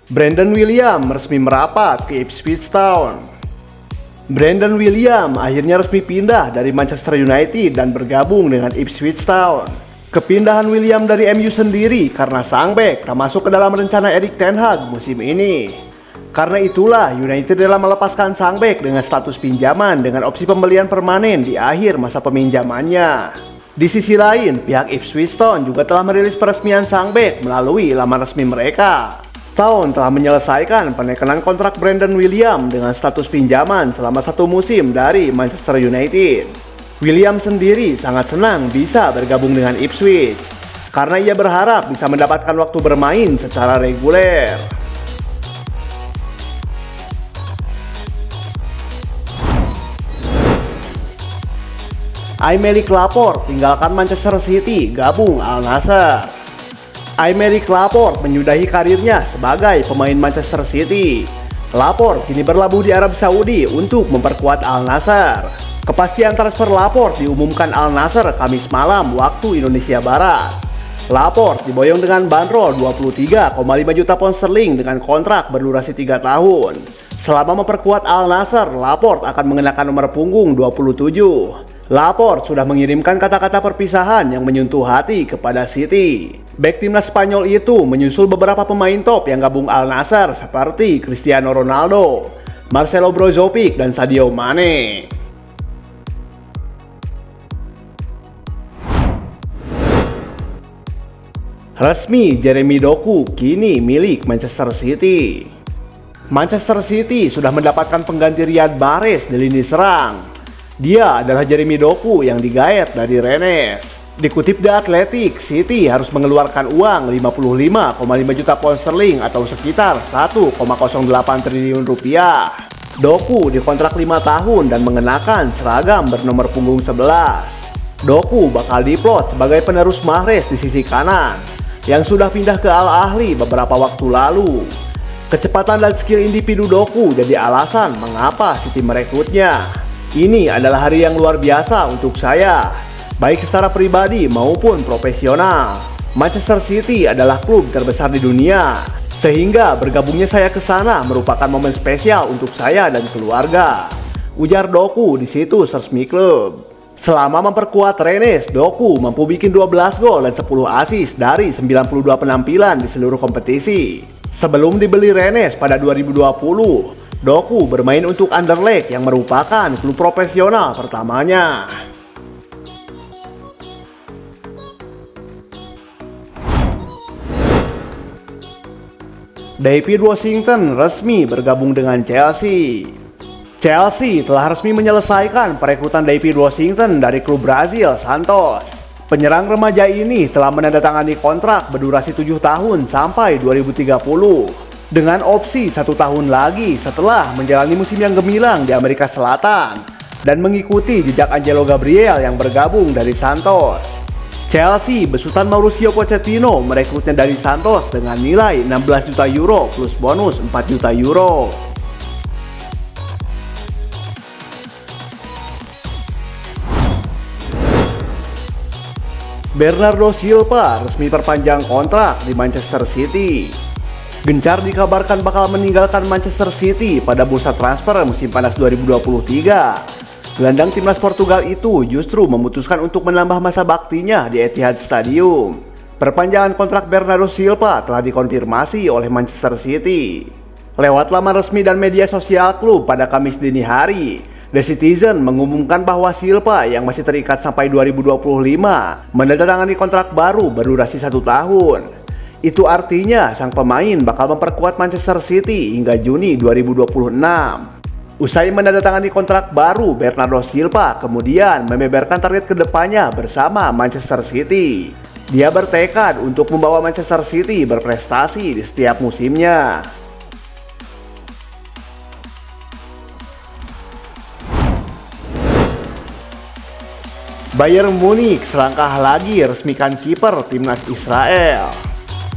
Brandon William resmi merapat ke Ipswich Town. Brandon William akhirnya resmi pindah dari Manchester United dan bergabung dengan Ipswich Town. Kepindahan William dari MU sendiri karena sang bek tak masuk ke dalam rencana Erik ten Hag musim ini. Karena itulah United rela melepaskan sang bek dengan status pinjaman dengan opsi pembelian permanen di akhir masa peminjamannya. Di sisi lain, pihak Ipswich Town juga telah merilis peresmian sang bek melalui laman resmi mereka. Town telah menyelesaikan penekanan kontrak Brandon William dengan status pinjaman selama 1 musim dari Manchester United. William sendiri sangat senang bisa bergabung dengan Ipswich karena ia berharap bisa mendapatkan waktu bermain secara reguler. Aymeric Laporte tinggalkan Manchester City, gabung Al Nassr. Aymeric Laporte menyudahi karirnya sebagai pemain Manchester City. Laporte kini berlabuh di Arab Saudi untuk memperkuat Al Nassr. Kepastian transfer Laporte diumumkan Al Nassr Kamis malam waktu Indonesia Barat. Laporte diboyong dengan bandrol 23,5 juta pound sterling dengan kontrak berdurasi 3 tahun. Selama memperkuat Al Nassr, Laporte akan mengenakan nomor punggung 27. Laporte sudah mengirimkan kata-kata perpisahan yang menyentuh hati kepada City. Bek timnas Spanyol itu menyusul beberapa pemain top yang gabung Al Nassr seperti Cristiano Ronaldo, Marcelo Brozovic, dan Sadio Mane. Resmi, Jeremy Doku kini milik Manchester City. Manchester City sudah mendapatkan pengganti Riyad Mahrez di lini serang. Dia adalah Jeremy Doku yang digaet dari Rennes. Dikutip The Athletic, City harus mengeluarkan uang 55,5 juta pound sterling atau sekitar 1,08 triliun rupiah. Doku dikontrak 5 tahun dan mengenakan seragam bernomor punggung 11. Doku bakal diplot sebagai penerus Mahrez di sisi kanan yang sudah pindah ke Al Ahly beberapa waktu lalu. Kecepatan dan skill individu Doku jadi alasan mengapa City merekrutnya. Ini adalah hari yang luar biasa untuk saya, baik secara pribadi maupun profesional. Manchester City adalah klub terbesar di dunia, sehingga bergabungnya saya ke sana merupakan momen spesial untuk saya dan keluarga, ujar Doku di situs resmi klub. Selama memperkuat Rennes, Doku mampu bikin 12 gol dan 10 assist dari 92 penampilan di seluruh kompetisi. Sebelum dibeli Rennes pada 2020, Doku bermain untuk Anderlecht yang merupakan klub profesional pertamanya. David Washington resmi bergabung dengan Chelsea. Chelsea telah resmi menyelesaikan perekrutan David Washington dari klub Brazil Santos. Penyerang remaja ini telah menandatangani kontrak berdurasi 7 tahun sampai 2030 dengan opsi 1 tahun lagi setelah menjalani musim yang gemilang di Amerika Selatan dan mengikuti jejak Angelo Gabriel yang bergabung dari Santos. Chelsea besutan Mauricio Pochettino merekrutnya dari Santos dengan nilai 16 juta euro plus bonus 4 juta euro. Bernardo Silva resmi perpanjang kontrak di Manchester City. Gencar dikabarkan bakal meninggalkan Manchester City pada bursa transfer musim panas 2023. Gelandang timnas Portugal itu justru memutuskan untuk menambah masa baktinya di Etihad Stadium. Perpanjangan kontrak Bernardo Silva telah dikonfirmasi oleh Manchester City. Lewat laman resmi dan media sosial klub pada Kamis dini hari, The Citizen mengumumkan bahwa Silva yang masih terikat sampai 2025 menandatangani kontrak baru berdurasi 1 tahun. Itu artinya sang pemain bakal memperkuat Manchester City hingga Juni 2026. Usai menandatangani kontrak baru, Bernardo Silva kemudian membeberkan target kedepannya bersama Manchester City. Dia bertekad untuk membawa Manchester City berprestasi di setiap musimnya. Bayern Munich selangkah lagi resmikan kiper timnas Israel.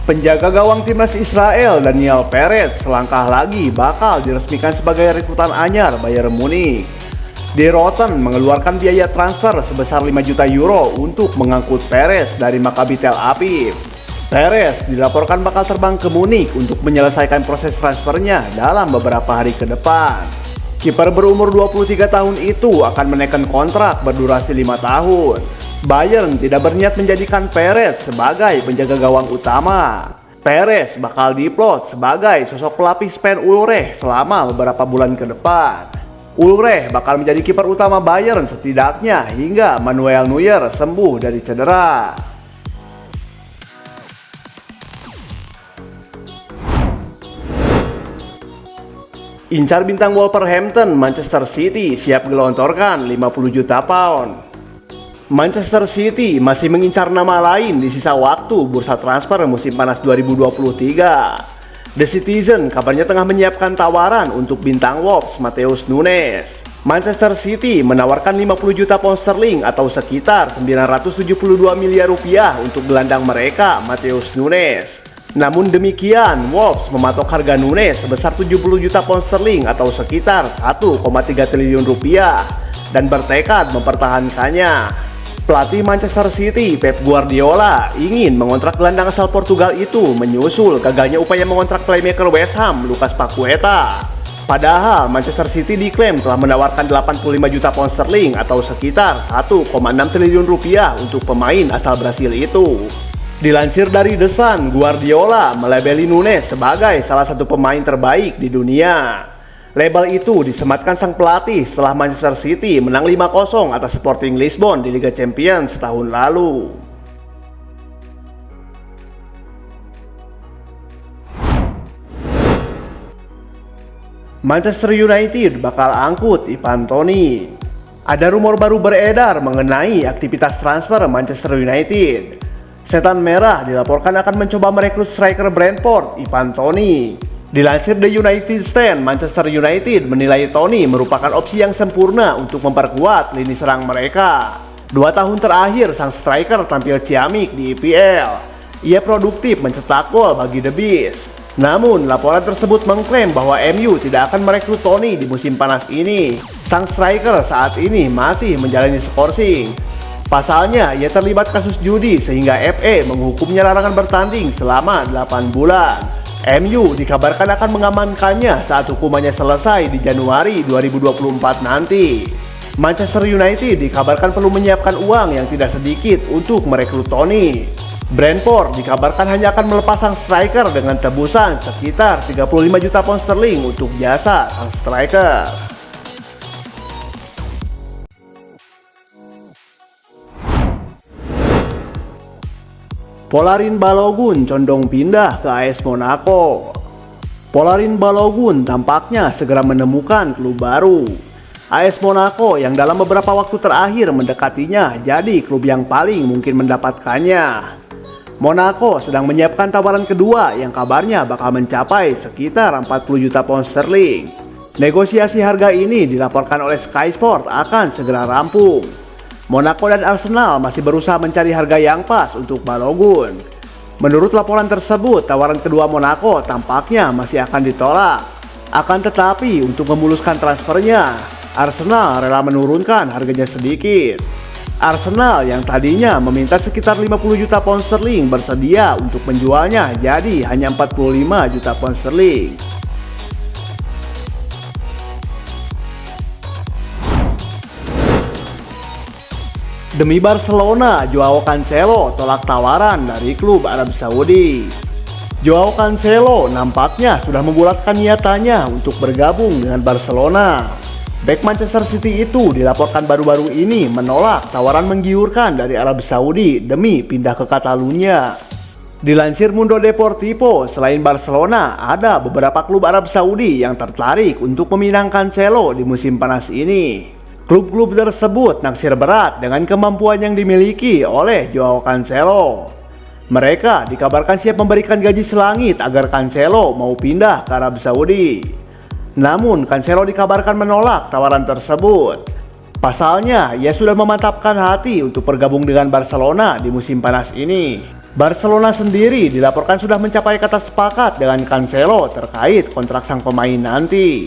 Penjaga gawang timnas Israel Daniel Peretz selangkah lagi bakal diresmikan sebagai rekrutan anyar Bayern Munich. Die Roten mengeluarkan biaya transfer sebesar 5 juta euro untuk mengangkut Peretz dari Maccabi Tel Aviv. Perez dilaporkan bakal terbang ke Munich untuk menyelesaikan proses transfernya dalam beberapa hari ke depan. Kiper berumur 23 tahun itu akan menekan kontrak berdurasi 5 tahun. Bayern tidak berniat menjadikan Perez sebagai penjaga gawang utama. Perez bakal diplot sebagai sosok pelapis Sven Ulreich selama beberapa bulan ke depan. Ulreich bakal menjadi kiper utama Bayern setidaknya hingga Manuel Neuer sembuh dari cedera. Incar bintang Wolverhampton, Manchester City siap gelontorkan 50 juta pound. Manchester City masih mengincar nama lain di sisa waktu bursa transfer musim panas 2023. The Citizen kabarnya tengah menyiapkan tawaran untuk bintang Wolves Matheus Nunes. Manchester City menawarkan 50 juta pound sterling atau sekitar 972 miliar rupiah untuk gelandang mereka Matheus Nunes. Namun demikian, Wolves mematok harga Nunes sebesar 70 juta pound sterling atau sekitar 1,3 triliun rupiah dan bertekad mempertahankannya. Pelatih Manchester City, Pep Guardiola, ingin mengontrak gelandang asal Portugal itu menyusul gagalnya upaya mengontrak playmaker West Ham, Lucas Paqueta. Padahal Manchester City diklaim telah menawarkan 85 juta pound sterling atau sekitar 1,6 triliun rupiah untuk pemain asal Brasil itu. Dilansir dari The Sun, Guardiola melabeli Nunes sebagai salah satu pemain terbaik di dunia. Label itu disematkan sang pelatih setelah Manchester City menang 5-0 atas Sporting Lisbon di Liga Champions setahun lalu. Manchester United bakal angkut Ivan Toney. Ada rumor baru beredar mengenai aktivitas transfer Manchester United. Setan Merah dilaporkan akan mencoba merekrut striker Brentford Ivan Toney. Dilansir The United Stand, Manchester United menilai Toney merupakan opsi yang sempurna untuk memperkuat lini serang mereka. 2 tahun terakhir sang striker tampil ciamik di EPL. Ia produktif mencetak gol bagi The Bees. Namun laporan tersebut mengklaim bahwa MU tidak akan merekrut Toney di musim panas ini. Sang striker saat ini masih menjalani skorsing. Pasalnya ia terlibat kasus judi sehingga FA menghukumnya larangan bertanding selama 8 bulan. MU dikabarkan akan mengamankannya saat hukumannya selesai di Januari 2024 nanti. Manchester United dikabarkan perlu menyiapkan uang yang tidak sedikit untuk merekrut Toney. Brentford dikabarkan hanya akan melepas sang striker dengan tebusan sekitar 35 juta pound sterling untuk jasa sang striker. Polarin Balogun condong pindah ke AS Monaco. Polarin Balogun tampaknya segera menemukan klub baru. AS Monaco yang dalam beberapa waktu terakhir mendekatinya jadi klub yang paling mungkin mendapatkannya. Monaco sedang menyiapkan tawaran kedua yang kabarnya bakal mencapai sekitar 40 juta pound sterling. Negosiasi harga ini dilaporkan oleh Sky Sport akan segera rampung. Monaco dan Arsenal masih berusaha mencari harga yang pas untuk Balogun. Menurut laporan tersebut, tawaran kedua Monaco tampaknya masih akan ditolak. Akan tetapi, untuk memuluskan transfernya, Arsenal rela menurunkan harganya sedikit. Arsenal yang tadinya meminta sekitar 50 juta pound sterling bersedia untuk menjualnya jadi hanya 45 juta pound sterling. Demi Barcelona, Joao Cancelo tolak tawaran dari klub Arab Saudi. Joao Cancelo nampaknya sudah membulatkan niatannya untuk bergabung dengan Barcelona. Bek Manchester City itu dilaporkan baru-baru ini menolak tawaran menggiurkan dari Arab Saudi demi pindah ke Catalunya. Dilansir Mundo Deportivo, selain Barcelona, ada beberapa klub Arab Saudi yang tertarik untuk meminang Cancelo di musim panas ini. Klub-klub tersebut naksir berat dengan kemampuan yang dimiliki oleh Joao Cancelo. Mereka dikabarkan siap memberikan gaji selangit agar Cancelo mau pindah ke Arab Saudi. Namun Cancelo dikabarkan menolak tawaran tersebut. Pasalnya, ia sudah memantapkan hati untuk bergabung dengan Barcelona di musim panas ini. Barcelona sendiri dilaporkan sudah mencapai kata sepakat dengan Cancelo terkait kontrak sang pemain nanti.